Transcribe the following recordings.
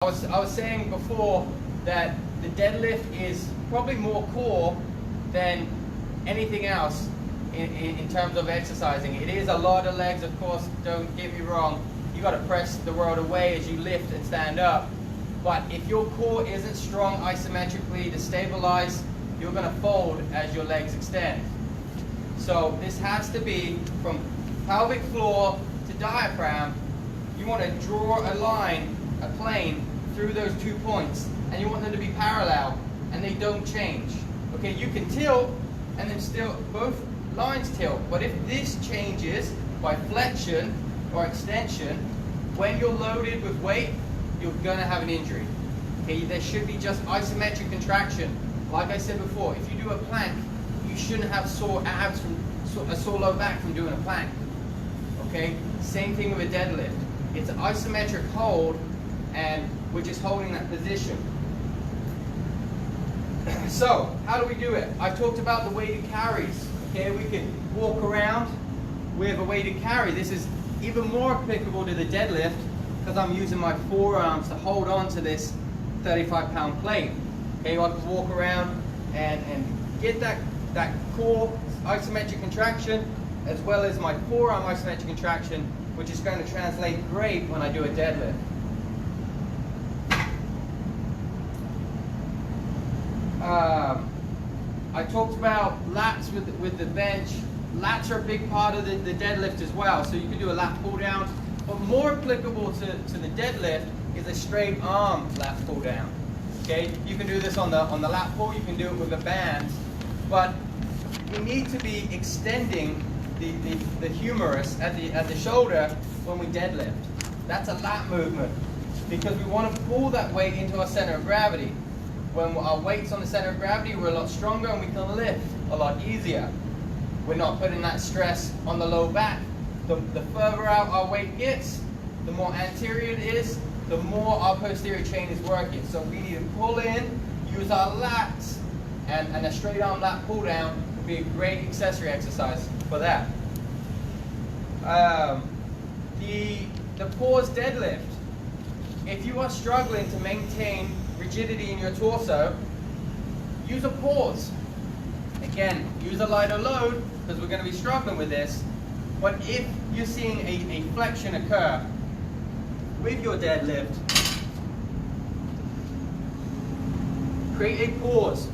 I was saying before that the deadlift is probably more core than anything else in terms of exercising. It is a lot of legs, of course, don't get me wrong. You got to press the world away as you lift and stand up. But if your core isn't strong isometrically to stabilize, you're going to fold as your legs extend. So this has to be from pelvic floor to diaphragm. You want to draw a line, a plane, through those 2 points, and you want them to be parallel, and they don't change. Okay, you can tilt, and then still both lines tilt, but if this changes by flexion or extension, when you're loaded with weight, you're gonna have an injury. Okay, there should be just isometric contraction. Like I said before, if you do a plank, you shouldn't have sore abs from a sore low back from doing a plank. Okay, same thing with a deadlift. It's an isometric hold, and we're just holding that position. So, how do we do it? I talked about the weighted carries. Okay, we can walk around with a weighted carry. This is even more applicable to the deadlift because I'm using my forearms to hold on to this 35-pound plate. Okay, I can walk around and get that core isometric contraction as well as my forearm isometric contraction, which is going to translate great when I do a deadlift. I talked about lats with the bench. Lats are a big part of the deadlift as well, so you can do a lat pull down. But more applicable to the deadlift is a straight arm lat pull down. Okay, you can do this on the lat pull. You can do it with a band, but we need to be extending the humerus at the shoulder when we deadlift. That's a lat movement because we want to pull that weight into our center of gravity. When our weight's on the center of gravity, we're a lot stronger and we can lift a lot easier. We're not putting that stress on the low back. The further out our weight gets, the more anterior it is, the more our posterior chain is working. So we need to pull in, use our lats, and a straight arm lat pull down would be a great accessory exercise for that. The pause deadlift. If you are struggling to maintain rigidity in your torso, use a pause. Again, use a lighter load because we're going to be struggling with this. But if you're seeing a flexion occur with your deadlift, create a pause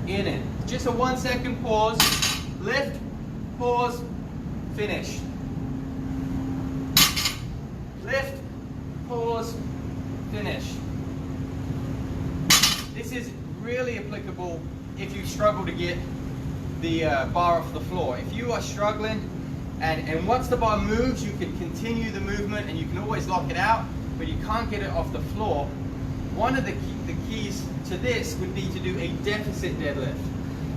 in it. Just a 1 second pause, lift, pause, finish. Lift, pause, finish. This is really applicable if you struggle to get the bar off the floor. If you are struggling and once the bar moves, you can continue the movement and you can always lock it out, but you can't get it off the floor. One of the keys to this would be to do a deficit deadlift.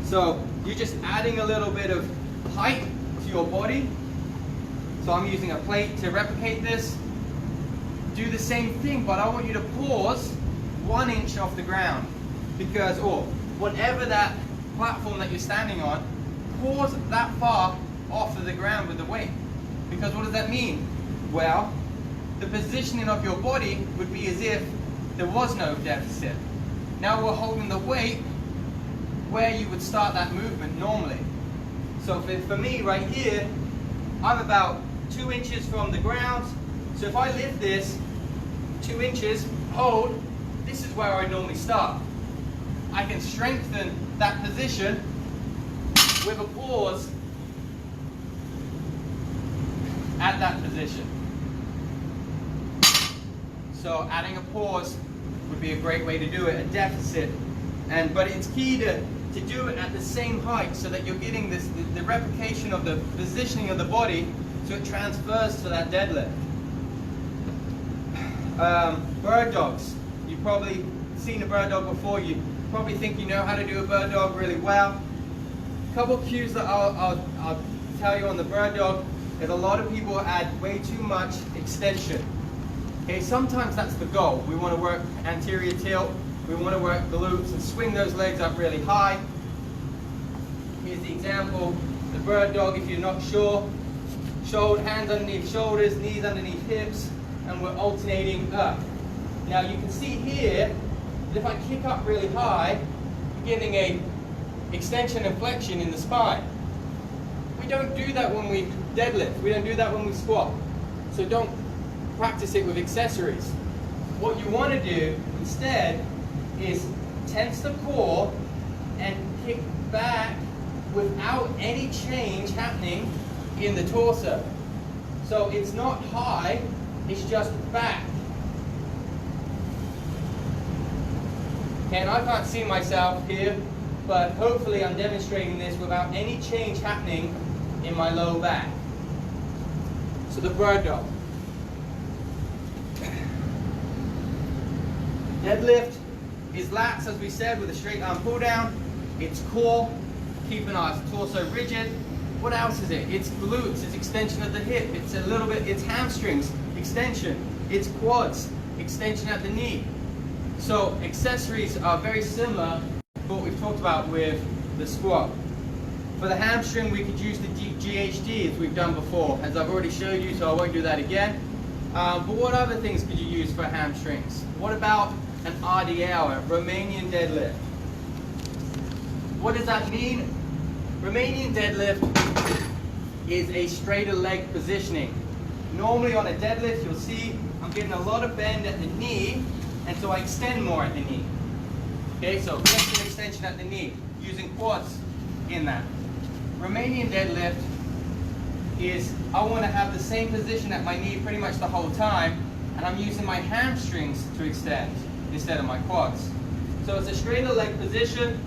So you're just adding a little bit of height to your body. So I'm using a plate to replicate this. Do the same thing, but I want you to pause 1 inch off the ground, because, or whatever that platform that you're standing on, pause that far off of the ground with the weight. Because what does that mean? Well, the positioning of your body would be as if there was no deficit. Now we're holding the weight where you would start that movement normally. So for me right here, I'm about 2 inches from the ground. So if I lift this 2 inches, hold, this is where I normally start. I can strengthen that position with a pause at that position. So adding a pause would be a great way to do it, a deficit. But it's key to do it at the same height so that you're getting the replication of the positioning of the body so it transfers to that deadlift. Bird dogs. You've probably seen a bird dog before. You probably think you know how to do a bird dog really well. A couple cues that I'll tell you on the bird dog is a lot of people add way too much extension. Okay, sometimes that's the goal. We want to work anterior tilt. We want to work glutes and swing those legs up really high. Here's the example. The bird dog, if you're not sure, hands underneath shoulders, knees underneath hips, and we're alternating up. Now you can see here that if I kick up really high, I'm getting a extension and flexion in the spine. We don't do that when we deadlift. We don't do that when we squat. So don't practice it with accessories. What you want to do instead is tense the core and kick back without any change happening in the torso. So it's not high, it's just back. Okay, and I can't see myself here, but hopefully I'm demonstrating this without any change happening in my low back. So the bird dog. Deadlift is lats, as we said, with a straight arm pull down. It's core, keeping our torso rigid. What else is it? It's glutes, it's extension of the hip, it's a little bit, it's hamstrings, extension, it's quads, extension at the knee. So accessories are very similar to what we've talked about with the squat. For the hamstring, we could use the GHD as we've done before, as I've already showed you, so I won't do that again. But what other things could you use for hamstrings? What about an RDL, a Romanian deadlift? What does that mean? Romanian deadlift is a straighter leg positioning. Normally on a deadlift, you'll see I'm getting a lot of bend at the knee, and so I extend more at the knee. Okay, so flexion extension at the knee, using quads in that. Romanian deadlift is I want to have the same position at my knee pretty much the whole time, and I'm using my hamstrings to extend instead of my quads. So it's a straighter leg position,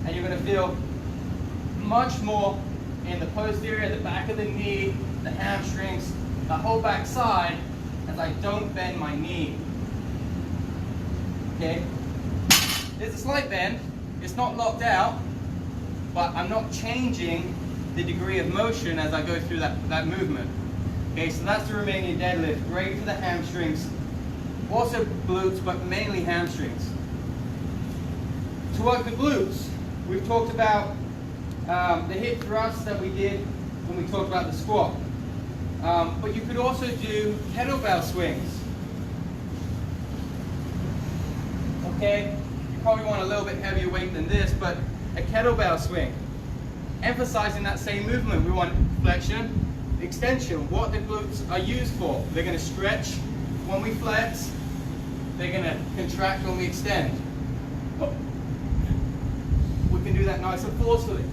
and you're going to feel much more in the posterior, the back of the knee, the hamstrings, the whole back side, as I don't bend my knee. Okay? There's a slight bend, it's not locked out, but I'm not changing the degree of motion as I go through that movement. Okay, so that's the Romanian deadlift, great for the hamstrings, also glutes, but mainly hamstrings. To work the glutes, we've talked about the hip thrust that we did when we talked about the squat. But you could also do kettlebell swings. Okay, you probably want a little bit heavier weight than this, but a kettlebell swing. Emphasizing that same movement, we want flexion, extension, what the glutes are used for. They're going to stretch when we flex, they're going to contract when we extend. We can do that nice and forcefully.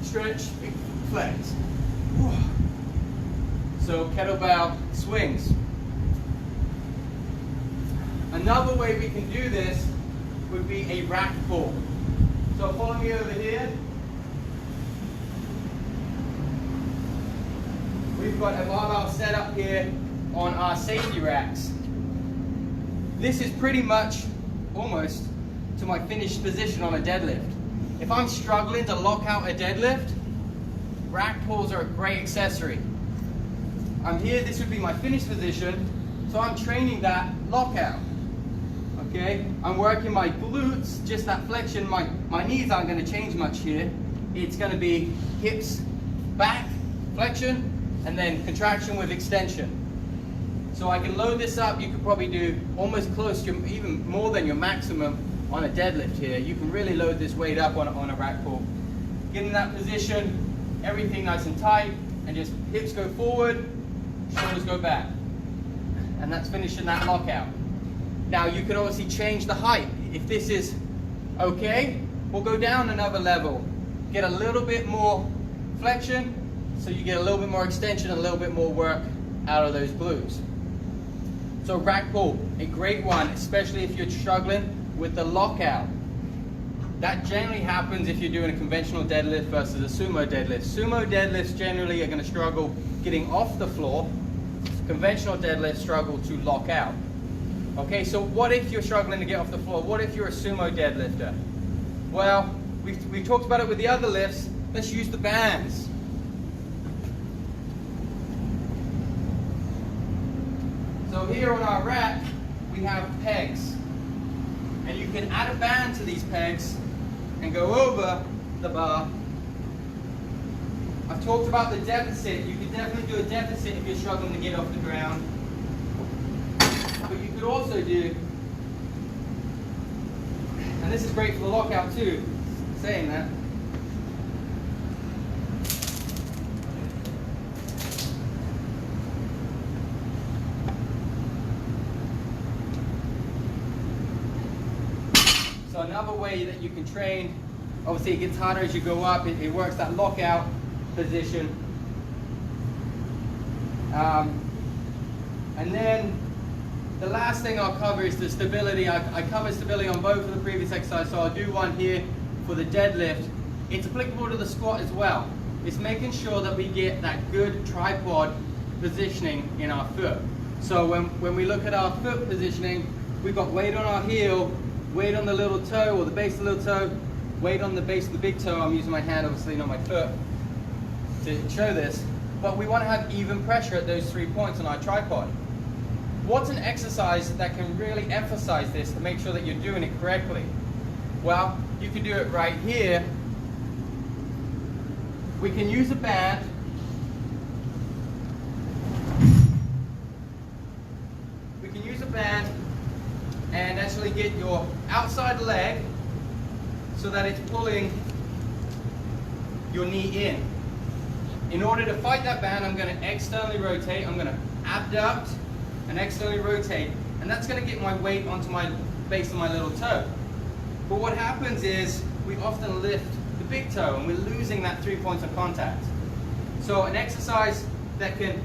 Stretch, flex. So kettlebell swings. Another way we can do this would be a rack pull. So follow me over here. We've got a barbell set up here on our safety racks. This is pretty much almost to my finished position on a deadlift. If I'm struggling to lock out a deadlift, rack pulls are a great accessory. I'm here, this would be my finished position, so I'm training that lockout. Okay, I'm working my glutes, just that flexion. My knees aren't going to change much here. It's going to be hips back, flexion, and then contraction with extension. So I can load this up. You could probably do almost close to even more than your maximum on a deadlift here. You can really load this weight up on a rack pull. Get in that position, everything nice and tight, and just hips go forward, shoulders go back. And that's finishing that lockout. Now you can obviously change the height. If this is okay, we'll go down another level. Get a little bit more flexion, so you get a little bit more extension, a little bit more work out of those glutes. So rack pull, a great one, especially if you're struggling with the lockout. That generally happens if you're doing a conventional deadlift versus a sumo deadlift. Sumo deadlifts generally are going to struggle getting off the floor. Conventional deadlifts struggle to lock out. Okay, so what if you're struggling to get off the floor? What if you're a sumo deadlifter? Well, we've talked about it with the other lifts. Let's use the bands. So here on our rack, we have pegs. And you can add a band to these pegs and go over the bar I've talked about the deficit. You can definitely do a deficit if you're struggling to get off the ground. But you could also do, and this is great for the lockout too, saying that. So another way that you can train, obviously it gets harder as you go up, it works that lockout position. And then the last thing I'll cover is the stability. I covered stability on both of the previous exercises, so I'll do one here for the deadlift. It's applicable to the squat as well. It's making sure that we get that good tripod positioning in our foot. So when we look at our foot positioning, we've got weight on our heel, weight on the little toe or the base of the little toe, weight on the base of the big toe. I'm using my hand, obviously not my foot, to show this. But we want to have even pressure at those 3 points on our tripod. What's an exercise that can really emphasize this to make sure that you're doing it correctly? Well, you can do it right here. We can use a band. We can use a band and actually get your outside leg so that it's pulling your knee in. In order to fight that band, I'm going to externally rotate. I'm going to abduct and externally rotate, and that's going to get my weight onto my base of my little toe. But what happens is we often lift the big toe and we're losing that 3 points of contact. So an exercise that can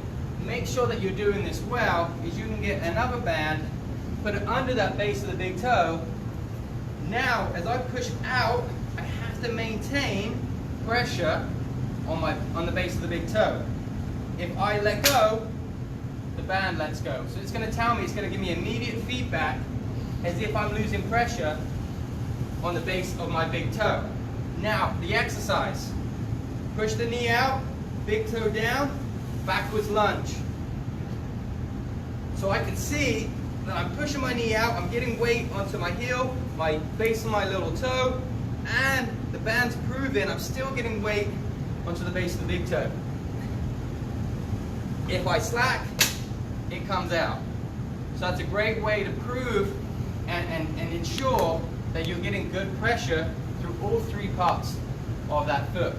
make sure that you're doing this well is you can get another band, put it under that base of the big toe. Now as I push out, I have to maintain pressure on the base of the big toe. If I let go, the band lets go. So it's going to tell me, it's going to give me immediate feedback as if I'm losing pressure on the base of my big toe. Now, the exercise. Push the knee out, big toe down, backwards lunge. So I can see that I'm pushing my knee out, I'm getting weight onto my heel, my base of my little toe, and the band's proving I'm still getting weight onto the base of the big toe. If I slack, it comes out. So that's a great way to prove and ensure that you're getting good pressure through all 3 parts of that foot.